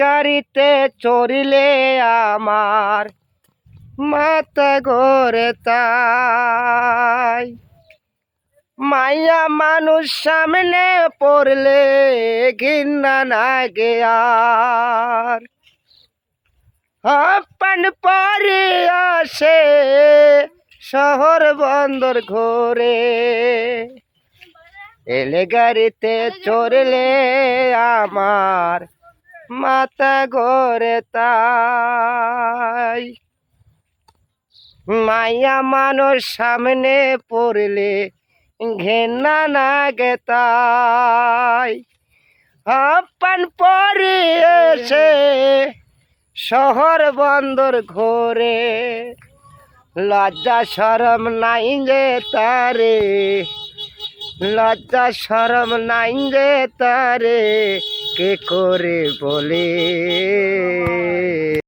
গাড়িতে চড়িলে আমার মাথা ঘোরে তাই, মাইয়া মানুষ সামনে পড়লে ঘৃণা লাগে আর, আপন পরে আসে শহর বন্দর ঘোরে, এলে গাড়িতে চড়লে আমার মাথা ঘোরে তাই, মাইয়া মানুষ সামনে পড়লে ঘেন্না লাগে তাই, আপন পরে এসে শহর বন্দর ঘোরে, লজ্জা শরম নাই যে তারে, লজ্জা শরম নাই যে তারে কে করে বলে